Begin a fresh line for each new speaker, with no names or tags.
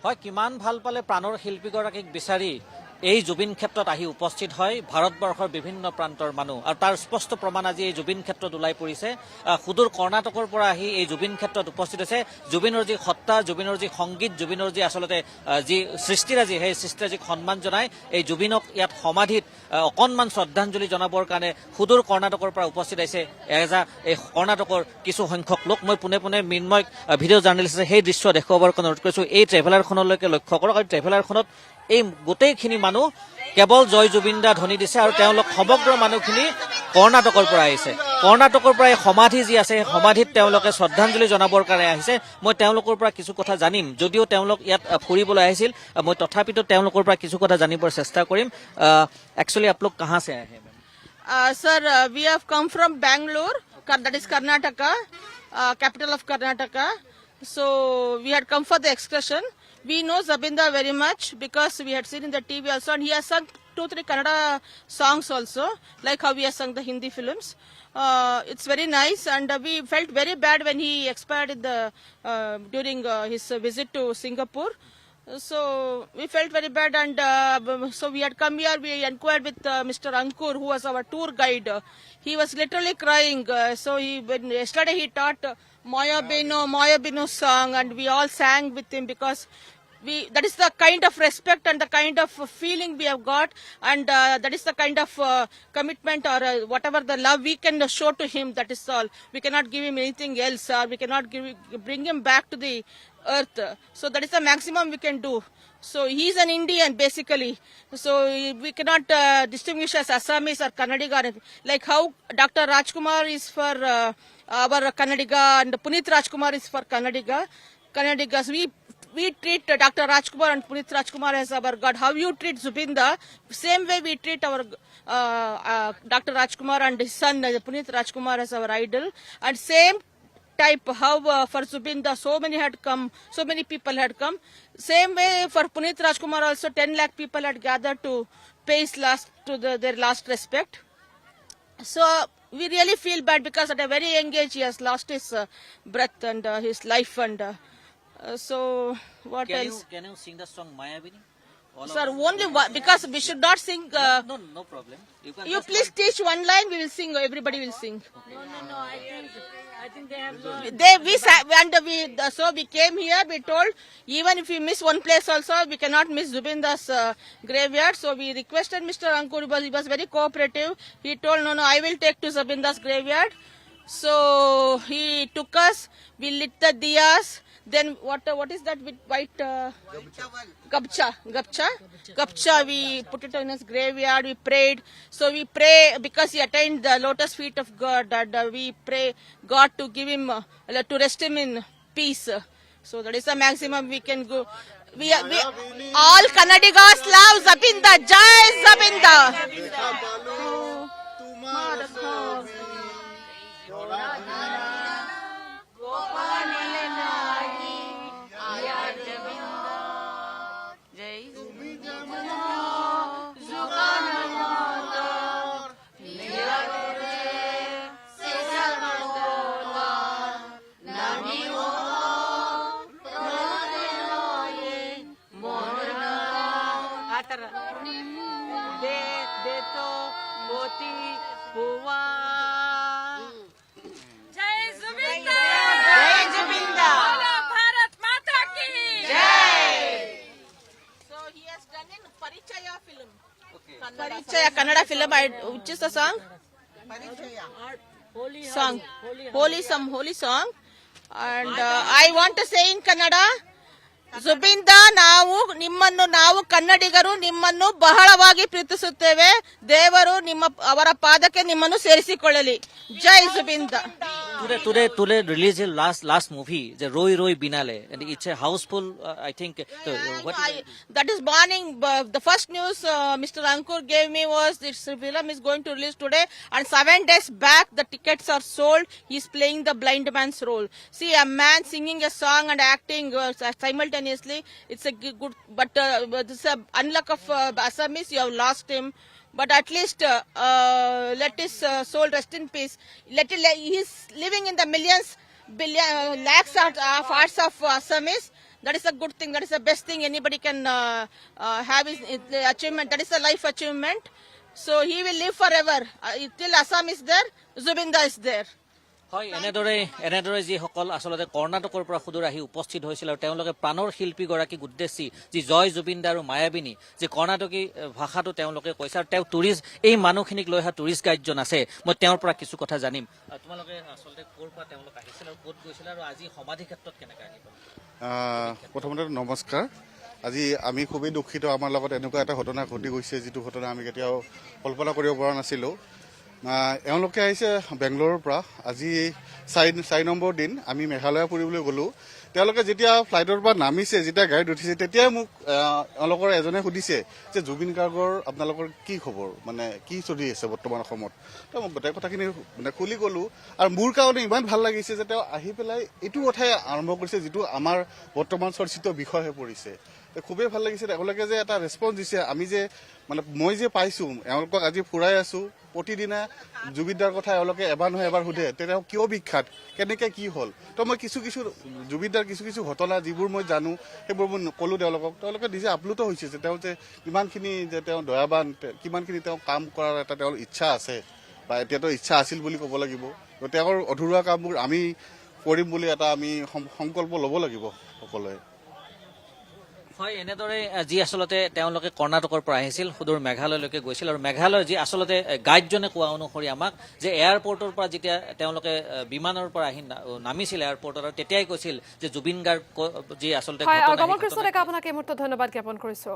হয় কিমান ভাল পালে প্ৰাণৰ শিল্পীগৰাকীক বিচাৰি এই জুবিন ক্ষেত্ৰত আহি উপস্থিত হয় ভাৰতবৰ্ষৰ বিভিন্ন প্ৰান্তৰ মানুহ আৰু তাৰ স্পষ্ট প্ৰমাণ আজি এই জুবিন ক্ষেত্ৰত ওলাই পৰিছে সুদূৰ কৰ্ণাটকৰ পৰা আহি এই জুবিন ক্ষেত্ৰত উপস্থিত হৈছে জুবিনৰ যি সত্তা জুবিনৰ যি সংগীত জুবিনৰ যি আচলতে যি সৃষ্টিৰাজি সেই সৃষ্টিৰাজিক সন্মান জনাই এই জুবিনক ইয়াত সমাধিত অকণমান শ্ৰদ্ধাঞ্জলি জনাবৰ কাৰণে সুদূৰ কৰ্ণাটকৰ পৰা উপস্থিত আহিছে এই কৰ্ণাটকৰ কিছু সংখ্যক লোক মই পোনে পোনে মৃন্ময় ভিডিঅ' জাৰ্নেলিষ্ট সেই দৃশ্য দেখুৱাবৰ কাৰণে অনুৰোধ কৰিছোঁ এই ট্ৰেভেলাৰখনলৈকে লক্ষ্য কৰক আৰু ট্ৰেভেলাৰখনত এই গোটেইখিনি মানুহ কেৱল জয় জুবিন দা ধ্বনি দিছে আৰু তেওঁলোক সমগ্ৰ মানুহখিনি কৰ্ণাটকৰ পৰা আহিছে কৰ্ণাটকৰ পৰা এই সমাধি যি আছে সেই সমাধিত তেওঁলোকে শ্ৰদ্ধাঞ্জলি জনাবৰ কাৰণে আহিছে মই তেওঁলোকৰ পৰা কিছু কথা জানিম যদিও তেওঁলোক ইয়াত ফুৰিবলৈ আহিছিল মই তথাপিতো তেওঁলোকৰ পৰা কিছু কথা জানিবৰ চেষ্টা কৰিম একচুৱেলি আপোনালোক কাহা সে আহে
Sir, we have come from Bangalore, that is Karnataka, capital of Karnataka. So we had come for the excursion. We know Zubinda very much because we had seen in the TV also, and he has sung 2-3 Kannada songs also, like how we have sung the Hindi films. It's very nice, and we felt very bad when he expired in the during his visit to Singapore. So we felt very bad, and so we had come here. We inquired with Mr. Ankur, who was our tour guide. He was literally crying. So yesterday he taught Maya Bino song, and we all sang with him because that is the kind of respect and the kind of feeling we have got, and that is the kind of commitment or whatever the love we can show to him. That is all. We cannot give him anything else, or we cannot bring him back to the earth. So that is the maximum we can do. So he is an Indian basically. So we cannot distinguish as Assamese or Kannadiga. Like how Dr. Rajkumar is for our Kannadiga and Punit Rajkumar is for Kannadigas. We treat Dr. Rajkumar and Punit Rajkumar as our God. How you treat Zubinda, same way we treat our Dr. Rajkumar and his son Punit Rajkumar as our idol. And same type how for Zubinda so many people had come. Same way for Punit Rajkumar also 10 lakh people had gathered to pay their last respect. So we really feel bad because at a very young age he has lost his breath and his life and so what else?
Can you sing the song Mayabini?
Sir, only one, because we should not sing.
No problem.
You please teach one line. We will sing. Everybody will sing.
No. I think they have learned.
So we came here. We told even if we miss one place also, we cannot miss Zubinda's graveyard. So we requested Mr. Ankur. He was very cooperative. He told no, I will take to Zubinda's graveyard. So he took us. We lit the diyas. Then what is that with white gapcha we put it in his graveyard. We prayed. So we pray because he attained the lotus feet of God, and we pray God to give him to rest him in peace. So that is the maximum we can go. We all Kannadigas love Zubinda. Jai Zubinda. Parichaya Kannada film, which is the song? Holy song. And I want to say in Kannada, Zubinda, ನಾವು ಕನ್ನಡಿಗರು ನಿಮ್ಮನ್ನು ಬಹಳವಾಗಿ ಪ್ರೀತಿಸುತ್ತೇವೆ. ದೇವರು ಅವರ ಪಾದಕ್ಕೆ ನಿಮ್ಮನ್ನು ಸೇರಿಸಿಕೊಳ್ಳಲಿ. ಜೈ Zubinda.
Today released his last movie, the Roi Roi Binale, and it's a houseful. I think
that is morning. The first news Mr. Ankur gave me was this film is going to release today, and 7 days back the tickets are sold. He's playing the blind man's role. See, a man singing a song and acting simultaneously. It's a good, but this is a unluck of Assamese. You have lost him. But at least let his soul rest in peace. He's living in the lakhs of hearts of Assamese. That is a good thing. That is the best thing anybody can have is the achievement. That is a life achievement. So he will live forever. Till Assam is there, Zubinda is there.
হয় এনেদৰে যিসকল আচলতে কৰ্ণাটকৰ পৰা সুদূৰ আহি উপস্থিত হৈছিল আৰু তেওঁলোকে প্ৰাণৰ শিল্পীগৰাকীক উদ্দেশ্যি যি জয় জুবিনদা আৰু মায়াবিনী যি কৰ্ণাটকী ভাষাটো তেওঁলোকে কৈছে আৰু তেওঁ টুৰিষ্ট এই মানুহখিনিক লৈ অহা টুৰিষ্ট গাইডজন আছে মই তেওঁৰ পৰা কিছু কথা জানিম তোমালোকে আচলতে ক'ৰ পৰা তেওঁলোক আহিছিল আৰু ক'ত গৈছিল আৰু আজি সমাধি ক্ষেত্ৰত কেনেকৈ আহিব
প্ৰথমতে নমস্কাৰ আজি আমি খুবেই দুখিত আমাৰ লগত এনেকুৱা এটা ঘটনা ঘটি গৈছে যিটো ঘটনা আমি কেতিয়াও কল্পনা কৰিব পৰা নাছিলোঁ এওঁলোকে আহিছে বেংগলোৰৰ পৰা আজি 4 নম্বৰ দিন আমি মেঘালয় ফুৰিবলৈ গ'লোঁ তেওঁলোকে যেতিয়া ফ্লাইটৰ পৰা নামিছে যেতিয়া গাড়ীত উঠিছে তেতিয়াই মোক এওঁলোকৰ এজনে সুধিছে যে জুবিন গাৰ্গৰ আপোনালোকৰ কি খবৰ মানে কি চলি আছে বৰ্তমান অসমত তো মই গোটেই কথাখিনি মানে খুলি গ'লোঁ আৰু মোৰ কাৰণে ইমান ভাল লাগিছে যে তেওঁ আহি পেলাই এইটো কথাই আৰম্ভ কৰিছে যিটো আমাৰ বৰ্তমান চৰ্চিত বিষয় হৈ পৰিছে খুবেই ভাল লাগিছে তেওঁলোকে যে এটা ৰেছপন্স দিছে আমি যে মানে মই যে পাইছোঁ এওঁলোকক আজি ফুৰাই আছোঁ প্ৰতিদিনা জুবিনদাৰ কথা এওঁলোকে এবাৰ নহয় এবাৰ সোধে তেওঁ কিয় বিখ্যাত কেনেকৈ কি হ'ল তো মই কিছু জুবিনদাৰ কিছু ঘটনা যিবোৰ মই জানো সেইবোৰ মই ক'লোঁ তেওঁলোকে নিজে আপ্লুত হৈছে যে তেওঁ যে কিমানখিনি যে তেওঁ দয়াবান কিমানখিনি তেওঁ কাম কৰাৰ এটা তেওঁৰ ইচ্ছা আছে বা এতিয়াতো ইচ্ছা আছিল বুলি ক'ব লাগিব তেওঁৰ অধৰুৱা কামবোৰ আমি কৰিম বুলি এটা আমি সংকল্প ল'ব লাগিব সকলোৱে
হয় এনেদৰে যি আচলতে তেওঁলোকে কৰ্ণাটকৰ পৰা আহিছিল সুদূৰ মেঘালয়লৈকে গৈছিল আৰু মেঘালয়ৰ যি আচলতে গাইডজনে কোৱা অনুসৰি আমাক যে এয়াৰপৰ্টৰ পৰা যেতিয়া তেওঁলোকে বিমানৰ পৰা আহি নামিছিল এয়াৰপৰ্টত আৰু তেতিয়াই কৈছিল যে জুবিন গাৰ্গ যি আচলতে
আপোনাক এই মুহূৰ্তত ধন্যবাদ জ্ঞাপন কৰিছো